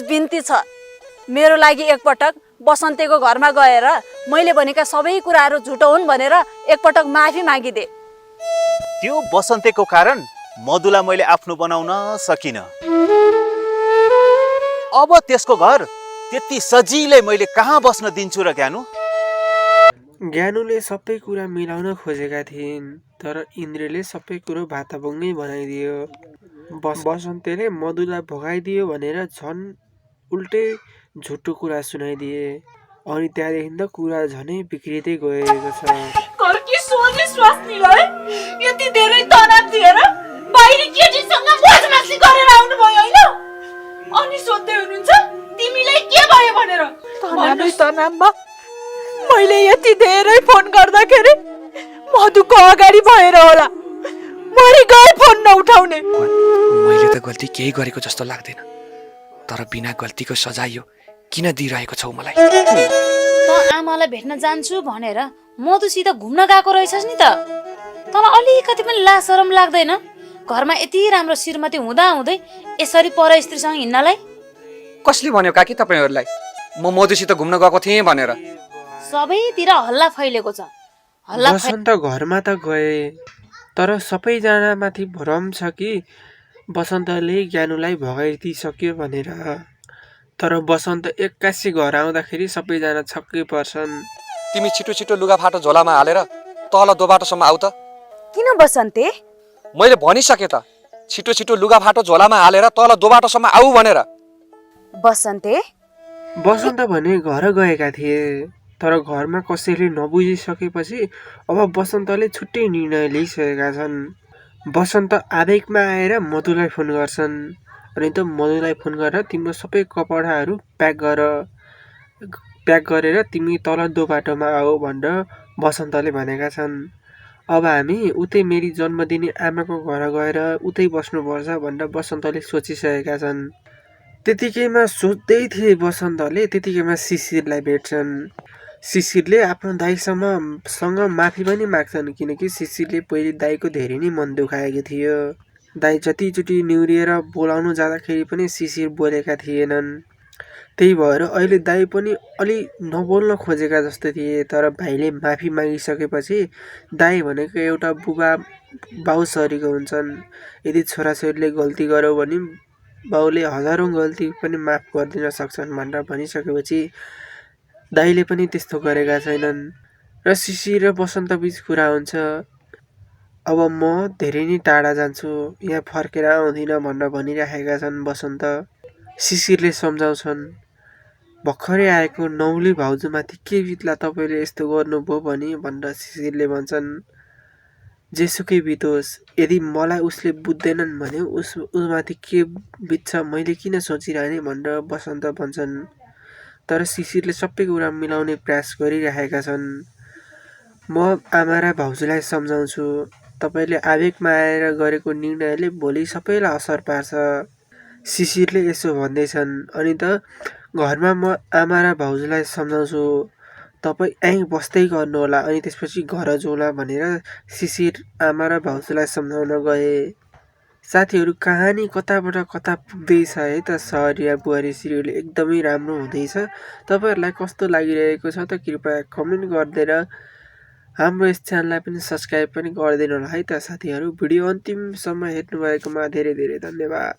Please बिन्ती छ, मेरो लागि एकपटक बसन्तेको घरमा गएर मैले भनेका सबै कुराहरू झुटो हुन् भनेर एकपटक माफी मागिदे। त्यो बसन्तेको कारण मधुलाई मैले आफ्नो बनाउन सकिन। अब त्यसको घर त्यति सजिलै मैले कहाँ बस्न दिन्छु र ज्ञानु? ज्ञानुले सबै कुरा मिलाउन खोजेका थिइन्, तर इन्द्रले सबै कुरो भाताभुङ्गै बनाइदियो। बसन्तेले मधुलाई भगाइदियो भनेर झन् उल्टै झुटो कुरा सुनाइदिए। अनि त्यहाँदेखि त कुरा झनै बिग्रिँदै गएको छ। घरकी सोझी स्वास्नीलाई यति धेरै तनाव दिएर बाहिरी केटीसँग मोजमस्ती गरेर आउनु भयो हैन? अनि सोध्दै हुनुहुन्छ तिमीलाई के भयो भनेर? तनावमा मैले यति धेरै फोन गर्दाखेरि मधुको अगाडि भएर होला मरि गए फोन नउठाउने। मैले त गल्ती केही गरेको जस्तो लाग्दैन, तर बिना गल्तीको सजाय किन दिइरहेको छौ मलाई? त आमालाई भेट्न जान्छु भनेर मधुसित घुम्न गएको रहेछस् नि त। तँलाई अलिकति पनि लाज शरम लाग्दैन? घरमा यति राम्रो श्रीमती हुँदा हुँदै यसरी पर स्त्रीसँग हिँड्नलाई? कसले भन्यो काकी तपाईहरुलाई म मधुसित घुम्न गएको थिएँ भनेर? सबैतिर हल्ला फैलेको छ। बसन्त घरमा त गए, तर सबैजना माथि भ्रम छ कि बसन्तले ज्ञानुलाई भगाइदिइसक्यो भनेर। तर बसन्त एक्कासी घर आउँदाखेरि सबैजना छक्कै पर्छन्। तिमी छिटो छिटो लुगा फाटो झोलामा हालेर तल दोबाटोसम्म आउ त। किन बसन्ते? मैले भनिसके त, छिटो छिटो लुगा फाटो झोलामा हालेर तल दोबाटोसम्म आऊ भनेर। बसन्ते बसन्त भने घर गएका थिए, तर घरमा कसैले नबुझिसकेपछि अब बसन्तले छुट्टै निर्णय लिइसकेका छन्। बसन्त आवेगमा आएर मधुलाई फोन गर्छन्। अनि त मधुलाई फोन गरेर तिम्रो सबै कपडाहरू प्याक गरेर तिमी तल दोबाटोमा आऊ भनेर बसन्तले भनेका छन्। अब हामी उतै मेरी जन्मदिने आमाको घर गएर उतै बस्नुपर्छ भनेर बसन्तले सोचिसकेका छन्। त्यतिकैमा सोच्दै थिए बसन्तले, त्यतिकैमा शिशिरलाई भेट्छन्। शिशिरले आफ्नो दाइसँग माफी पनि माग्छन्, किनकि शिशिरले पहिले दाइको धेरै नै मन दुखाएको थियो। दाइ जतिचोटि निहुरिएर बोलाउनु जाँदाखेरि पनि शिशिर बोलेका थिएनन्। त्यही भएर अहिले दाइ पनि अलि नबोल्न खोजेका जस्तो थिए। तर भाइले माफी मागिसकेपछि दाइ भनेको एउटा बाउ सरीको हुन्छन्। यदि छोराछोरीले गल्ती गर्यो भने बाउले हजारौँ गल्ती पनि माफ गरिदिन सक्छन् भनेर भनिसकेपछि दाइले पनि त्यस्तो गरेका छैनन्। र शिशिर र बसन्त बीच कुरा हुन्छ, अब म धेरै नै टाढा जान्छु, यहाँ फर्केर आउँदिनँ भनेर भनिराखेका छन् बसन्त। शिशिरले सम्झाउँछन्, भर्खरै आएको नौली भाउजूमाथि के बित्ला तपाईँले यस्तो गर्नुभयो भनेर शिशिरले भन्छन्। जेसुकै बितोस्, यदि मलाई उसले बुझ्दैनन् भने उसमाथि के बित्छ मैले किन सोचिरहने भनेर बसन्त भन्छन्। तर शिशिरले सबै कुरा मिलाउने प्रयास गरिरहेका छन्। म आमा र भाउजूलाई सम्झाउँछु, तपाईँले आवेगमा आएर गरेको निर्णयले भोलि सबैलाई असर पार्छ। शिशिरले यसो भन्दैछन्। अनि त घरमा म आमा र भाउजूलाई सम्झाउँछु, तपाईँ यहीँ बस्दै गर्नुहोला, अनि त्यसपछि घर जाउँला भनेर शिशिर आमा र भाउजूलाई सम्झाउन गए। साथीहरू, कहानी कताबाट कता पुग्दैछ है त। सहरिया बुहारी सिरियल एकदमै राम्रो हुँदैछ। तपाईँहरूलाई कस्तो लागिरहेको छ त कृपया कमेन्ट गरिदिएर हाम्रो यस च्यानललाई पनि सब्सक्राइब पनि गरिदिनु होला है त साथीहरू। भिडियो अन्तिमसम्म हेर्नुभएकोमा धेरै धेरै धन्यवाद।